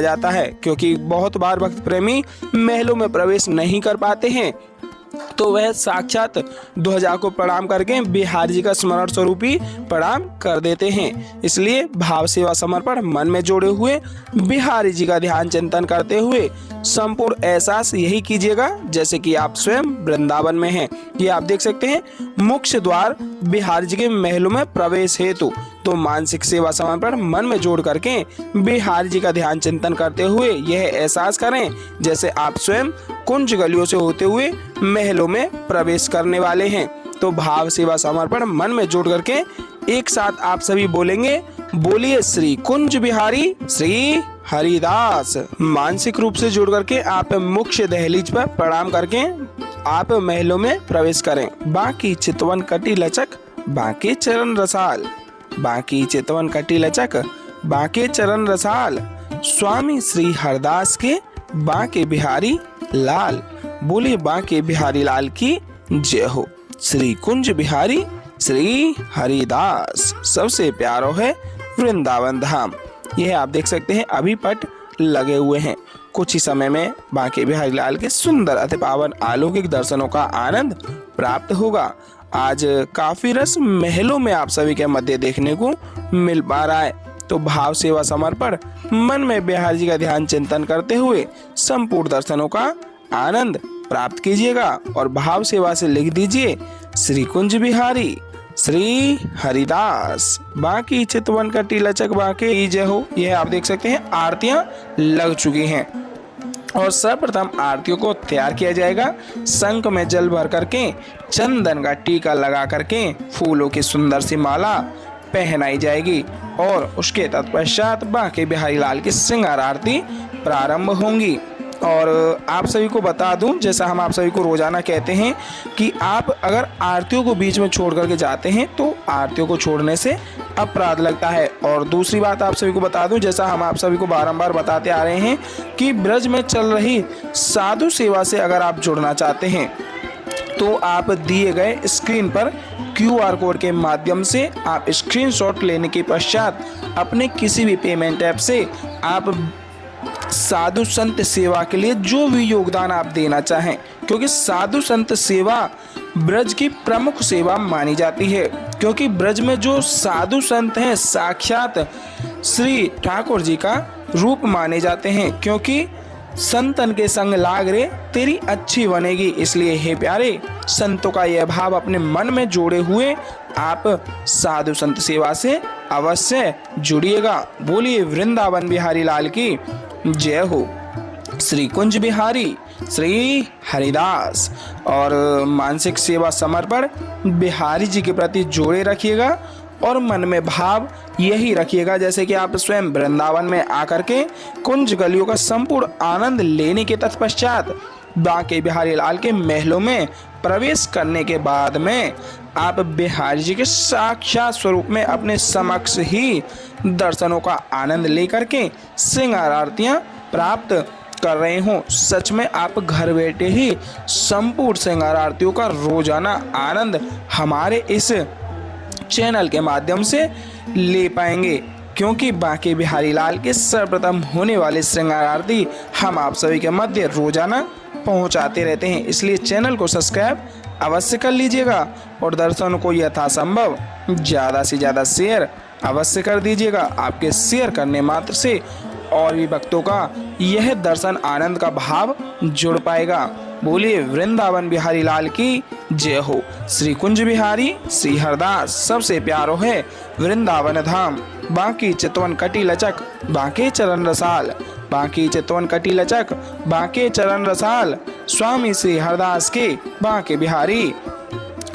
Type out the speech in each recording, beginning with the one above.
जाता है, क्योंकि बहुत बार भक्त प्रेमी महलों में प्रवेश नहीं कर पाते हैं तो वह साक्षात ध्वजा को प्रणाम करके बिहारी जी का स्मरण स्वरूप ही प्रणाम कर देते हैं। इसलिए भाव सेवा समर्पण मन में जोड़े हुए बिहारी जी का ध्यान चिंतन करते हुए संपूर्ण एहसास यही कीजिएगा जैसे कि आप स्वयं वृंदावन में हैं। ये आप देख सकते हैं मुख्य द्वार बिहारी जी के महलों में प्रवेश हेतु। तो मानसिक सेवा समर्पण मन में जोड़ करके बिहारी जी का ध्यान चिंतन करते हुए यह एहसास करें जैसे आप स्वयं कुंज गलियों से होते हुए महलों में प्रवेश करने वाले हैं। तो भाव सेवा समर्पण मन में जोड़ करके एक साथ आप सभी बोलेंगे, बोलिए श्री कुंज बिहारी श्री हरिदास। मानसिक रूप से जुड़ करके आप मुख्य दहलीज पर प्रणाम करके आप महलों में प्रवेश करें। बाकी चितवन कटी लचक बाकी चरण रसाल, बाकी चितवन कटी लचक बाके चरण रसाल, स्वामी श्री हरदास के बाके बिहारी लाल। बोले बाके बिहारी लाल की जय हो। श्री कुंज बिहारी श्री हरिदास। सबसे प्यारो है वृंदावन धाम। यह आप देख सकते हैं अभी पट लगे हुए हैं। कुछ ही समय में बाके बिहारी लाल के सुंदर अति पावन अलौकिक दर्शनों का आनंद प्राप्त होगा। आज काफी रस महलों में आप सभी के मध्य देखने को मिल पा रहा है। तो भाव सेवा समर्पण मन में बिहारी जी का ध्यान चिंतन करते हुए संपूर्ण दर्शनों का आनंद प्राप्त कीजिएगा और भाव सेवा से लिख दीजिए श्री कुंज बिहारी श्री हरिदास। बाकी चितवन का टीलचक बाके जय हो। यह आप देख सकते हैं आरतियां लग चुकी हैं और सर्वप्रथम आरतियों को तैयार किया जाएगा। शंख में जल भर करके चंदन का टीका लगा करके फूलों की सुंदर सी माला पहनाई जाएगी और उसके तत्पश्चात बाके बिहारी लाल की श्रृंगार आरती प्रारंभ होंगी। और आप सभी को बता दूं, जैसा हम आप सभी को रोजाना कहते हैं कि आप अगर आरतियों को बीच में छोड़ करके जाते हैं तो आरतियों को छोड़ने से अपराध लगता है। और दूसरी बात आप सभी को बता दूं, जैसा हम आप सभी को बारंबार बताते आ रहे हैं कि ब्रज में चल रही साधु सेवा से अगर आप जुड़ना चाहते हैं तो आप दिए गए स्क्रीन पर QR कोड के माध्यम से आप स्क्रीनशॉट लेने के पश्चात अपने किसी भी पेमेंट ऐप से आप साधु संत सेवा के लिए जो भी योगदान आप देना चाहें, क्योंकि साधु संत सेवा ब्रज की प्रमुख सेवा मानी जाती है। क्योंकि ब्रज में जो साधु संत हैं साक्षात श्री ठाकुर जी का रूप माने जाते हैं। क्योंकि संतन के संग लाग रे तेरी अच्छी बनेगी। इसलिए हे प्यारे संतों का यह भाव अपने मन में जोड़े हुए आप साधु संत सेवा से अवश्य जुड़िएगा। बोलिए वृंदावन बिहारी लाल की जय हो। श्री कुंज बिहारी श्री हरिदास। और मानसिक सेवा समर्पण बिहारी जी के प्रति जोड़े रखिएगा और मन में भाव यही रखिएगा जैसे कि आप स्वयं वृंदावन में आकर के कुंज गलियों का संपूर्ण आनंद लेने के तत्पश्चात बाके बिहारी लाल के महलों में प्रवेश करने के बाद में आप बिहारी जी के साक्षात स्वरूप में अपने समक्ष ही दर्शनों का आनंद लेकर के श्रृंगार आरतियां प्राप्त कर रहे हो। सच में आप घर बैठे ही संपूर्ण श्रृंगार आरतियों का रोजाना आनंद हमारे इस चैनल के माध्यम से ले पाएंगे। क्योंकि बाके बिहारी लाल के सर्वप्रथम होने वाले श्रृंगार आरती हम आप सभी के मध्य रोजाना पहुंचाते रहते हैं। इसलिए चैनल को सब्सक्राइब अवश्य कर लीजिएगा और दर्शनों को यथासंभव ज़्यादा से ज़्यादा शेयर अवश्य कर दीजिएगा। आपके शेयर करने मात्र से और भी भक्तों का यह दर्शन आनंद का भाव जुड़ पाएगा। बोलिए वृंदावन बिहारी लाल की जय हो। श्री कुंज बिहारी श्री हरदास। सबसे प्यारो है वृंदावन धाम। बाकी चितवन कटी लचक बाके चरण रसाल, बाकी चितवन कटी लचक बाके चरण रसाल, स्वामी श्री हरदास के बाके बिहारी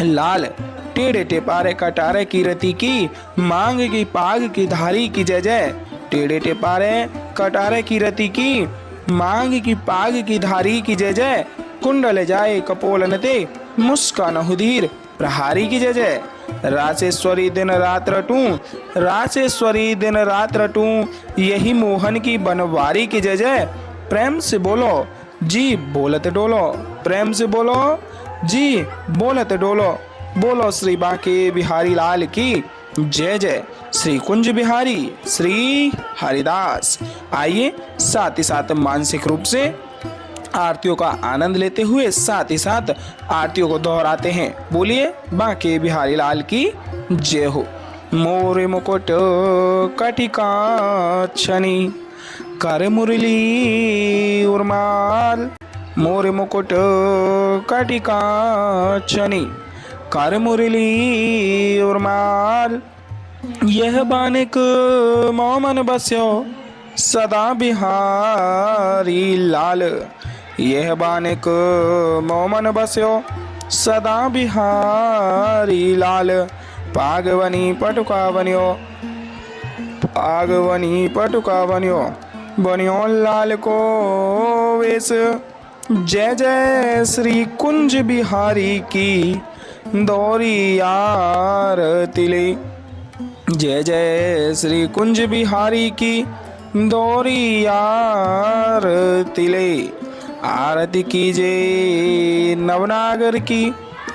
लाल। टेढ़े टेपारे कटारे की रति की मांग की पाग की धारी की जय जय। टेढ़े टेपारे कटारे की रति की मांग की पाग की धारी की जय जय। कुंडल जाए कपोल नते मुस्कान हुधीर प्रहारी की जय जय। रासेश्वरी दिन रात रटूं, रासेश्वरी दिन रात रटूं, यही मोहन की बनवारी की जय जय। प्रेम से बोलो जी बोलत डोलो, प्रेम से बोलो जी बोलत डोलो। बोलो श्री बाके बिहारी लाल की जय जय श्री कुंज बिहारी श्री हरिदास। आइए साथ ही साथ मानसिक रूप से आरतियों का आनंद लेते हुए साथ ही साथ आरतियों को दोहराते हैं। बोलिए बांके बिहारी लाल की जय हो। मोरे मुकुट कटिकाक्षनी कर मुरली उर्माल। मोरे मुकुट कटिकाक्षनी कर मुरली उर्माल। यह बानिक मोमन बस्यो सदा बिहारी लाल। यह बानिक मोमन बस्यो सदा बिहारी लाल। पागवनी पटुका बनियो पागवनी पटुका बनियो बनियो लाल को वेश। जय जय श्री कुंज बिहारी की दोहरी आरती ले। जय जय श्री कुंज बिहारी की दोहरी आरती ले। आरती कीजे नवनागर की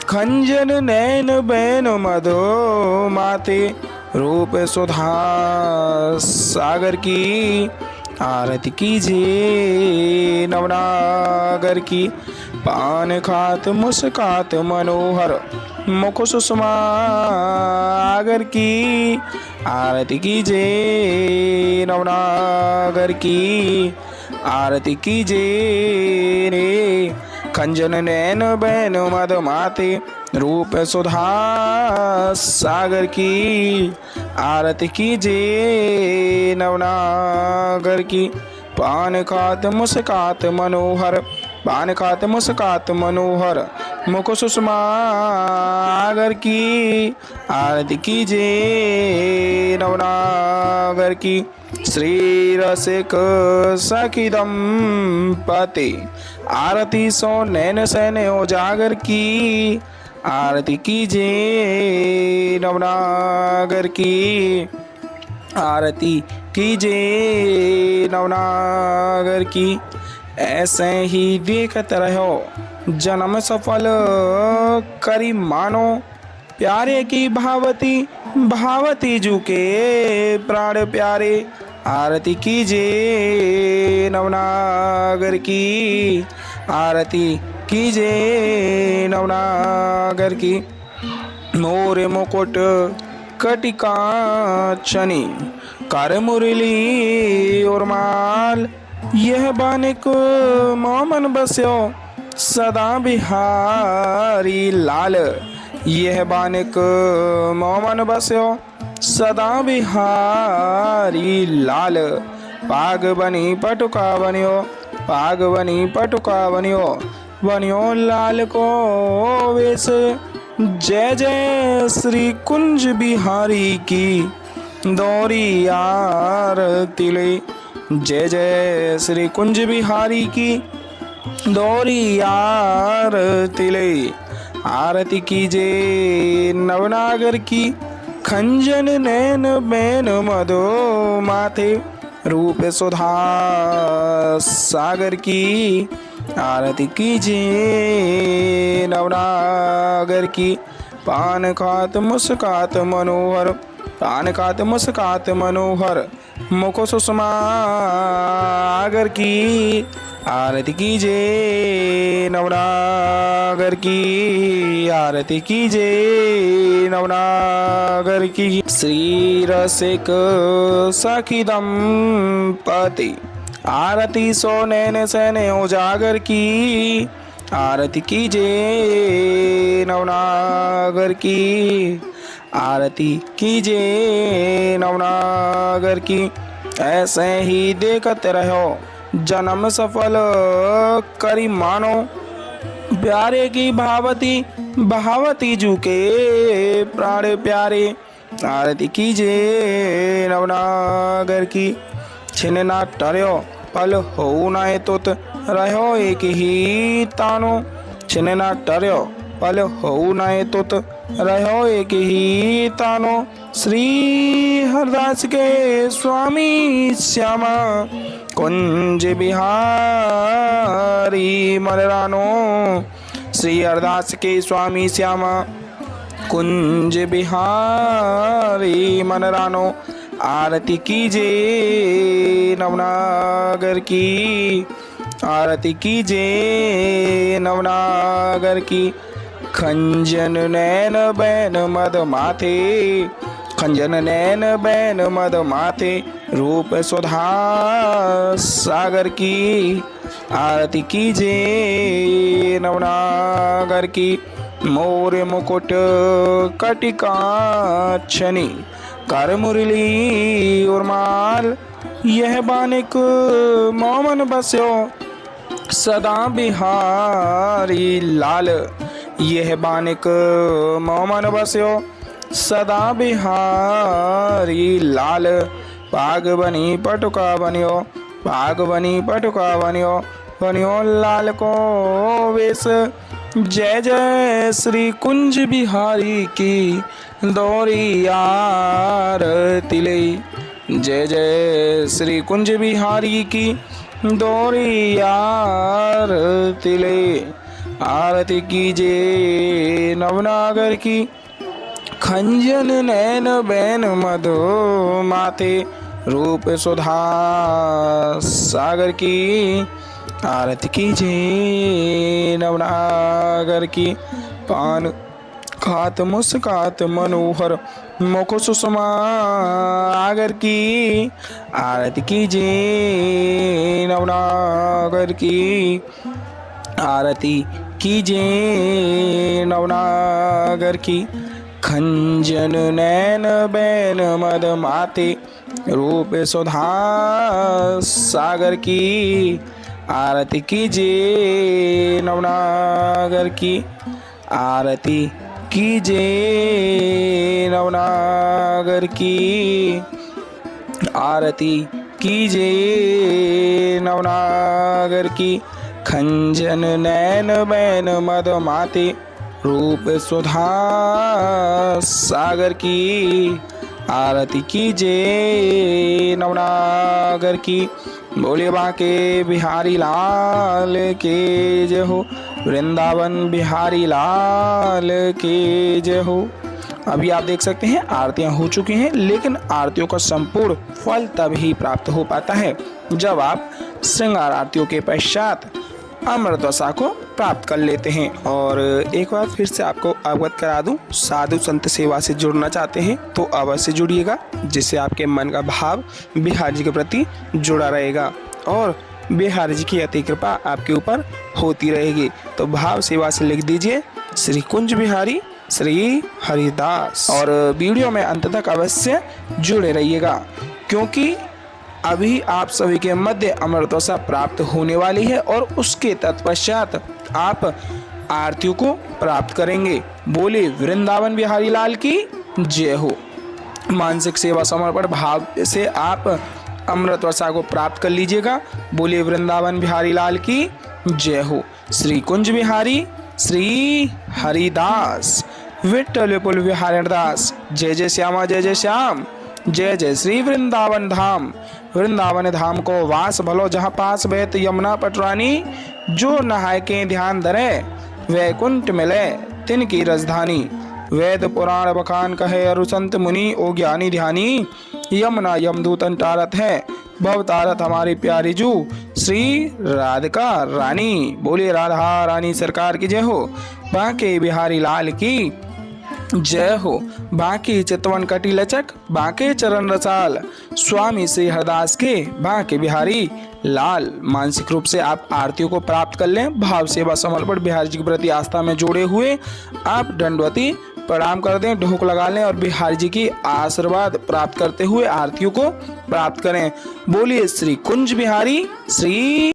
खंजन नैन बैन मधो माते रूप सुधा सागर की। आरती कीजिए नवनागर की पान खात मुस्कात मनोहर मुख सुषमा आगर की। आरती कीजिए नवनागर की आरती कीजिए रे खंजन नैन बैन मद माते रूप सुधा सागर की। आरती कीजिए नवनागर की पान खात मुस्कात मनोहर पान खात मुस्कात मनोहर मुख सुषमा आगर की। आरती कीजिए नवनागर की श्री रसिक सखी दंपति। आरती सो नैन सैन उजागर की। आरती कीजिए नवनागर की आरती कीजिए नवनागर की। ऐसे ही देखत रहो जन्म सफल करी मानो प्यारे की भावती भावती जू के प्राण प्यारे। आरती कीजिए नवनागर की आरती कीजिए नवनागर की। मोरे मुकुट कटिकाक्षनी कर मुरली उर्माल। यह बानिक मोमन बस्यो सदा बिहारी लाल। यह बानिक मोमन बस्यो सदा बिहारी लाल। पाग बनी पटुका बनियो पाग बनी पटुका बनियो बनियो लाल को वेश। जय जय श्री कुंज बिहारी की दोहरी आरती ले। जय जय श्री कुंज बिहारी की दोहरी आरती ले। आरती कीजिए नवनागर की खंजन नैन बैन मधो माथे रूप सुधा सागर की। आरती कीजिए नवनागर की पान खात मुस्कात मनोहर पान खात मुस्कात मनोहर मुख सुषमा आगर की। आरती कीजिए नवनागर की आरती कीजिए नवनागर की श्री रसिक सखी दंपति। आरती सो नैन सैन उजागर की। आरती कीजिए नवनागर की आरती कीजिए नवनागर की। ऐसे ही देखत रहो जन्म सफल करी मानो प्यारे की भावती भावती जू के प्राण प्यारे। आरती कीजिए नवनागर की छिन ना टर्यो पल हो नाए तुत रहो एक ही तानो। छिन ना टर्यो पल हो नाए तुत रहो एक ही तानो। श्री हरदास के स्वामी श्यामा कुंज बिहारी मररानो। श्री हरदास के स्वामी श्यामा कुंज बिहारी मन रानो, आरती कीजे नवनागर की, आरती कीजे नवनागर की। खंजन नैन बैन मद माथे, खंजन नैन बैन मद माथे, रूप सुधा सागर की, आरती कीजे नवनागर की। मोर मुकुट कटिकाक्षनी, कर मुरली उर्माल, यह बानिक मोमन बस्यो सदा बिहारी लाल, यह बानिक मोमन बस्यो सदा बिहारी लाल। पाग बनी पटुका बनियो, पाग बनी पटुका बनियो, बनियो लाल को वेश। जय जय श्री कुंज बिहारी की दौरी आरती ले, जय जय श्री कुंज बिहारी की दौरी आरती ले। आरती कीजे नवनागर की, खंजन नैन बैन मधु माथे, रूप सुधा सागर की, आरती कीजिए नवनागर की। पान खात मुस्कात मनोहर, मुख सुषमा आगर की, आरती कीजिए नवनागर की, आरती कीजिए नवनागर की। खंजन नैन बैन मद माते, रूप सुधा सागर की, आरती कीजिए नवनागर की, आरती कीजिए नवनागर की, आरती कीजिए नवनागर की। खंजन नैन बैन मद माते, रूप सुधा सागर की, आरती कीजिए नवनागर की। बोले बांके बिहारी लाल के जय हो, वृंदावन बिहारी लाल के जय हो। अभी आप देख सकते हैं आरतियां हो चुकी हैं, लेकिन आरतियों का संपूर्ण फल तभी प्राप्त हो पाता है जब आप श्रृंगार आरतियों के पश्चात अमृतवसा को प्राप्त कर लेते हैं। और एक बार फिर से आपको अवगत करा दूं, साधु संत सेवा से जुड़ना चाहते हैं तो अवश्य जुड़िएगा, जिससे आपके मन का भाव बिहार जी के प्रति जुड़ा रहेगा और बिहार जी की अति कृपा आपके ऊपर होती रहेगी। तो भाव सेवा से लिख दीजिए श्री कुंज बिहारी श्री हरिदास, और वीडियो में अंत तक अवश्य जुड़े रहिएगा, क्योंकि अभी आप सभी के मध्य अमृतवसा प्राप्त होने वाली है और उसके तत्पश्चात आप आरतियों को प्राप्त करेंगे। बोले वृंदावन बिहारी लाल की जय हो। मानसिक सेवा समर्पण भाव से आप अमृतवसा को प्राप्त कर लीजिएगा। बोले वृंदावन बिहारी लाल की जय हो। श्री कुंज बिहारी श्री हरिदास, विठ्ठल विपुल बिहारी दास, जय जय श्यामा जय जय श्याम, जय जय श्री वृंदावन धाम। वृंदावन धाम को वास भलो, जहाँ पास बहत यमुना पटरानी, जो नहाय के ध्यान धरे वैकुंठ मिले तिनकी राजधानी। वेद पुराण बखान कहे अरु संत मुनि, ओ ज्ञानी ध्यानी, यमुना यमदूतन टारत है, भव तारत हमारी प्यारी जू, श्री राधिका रानी। बोले राधा रानी सरकार की जय हो। बांके बिहारी लाल की जय हो। बांके चितवन कटी लचक, बांके चरण रसाल, स्वामी श्री हरदास के बांके बिहारी लाल। मानसिक रूप से आप आरतियों को प्राप्त कर लें। भाव सेवा समर्पण बिहार जी के प्रति आस्था में जोड़े हुए आप दंडवती प्रणाम कर दें, ढोक लगा लें और बिहार जी की आशीर्वाद प्राप्त करते हुए आरतियों को प्राप्त करें। बोलिए श्री कुंज बिहारी श्री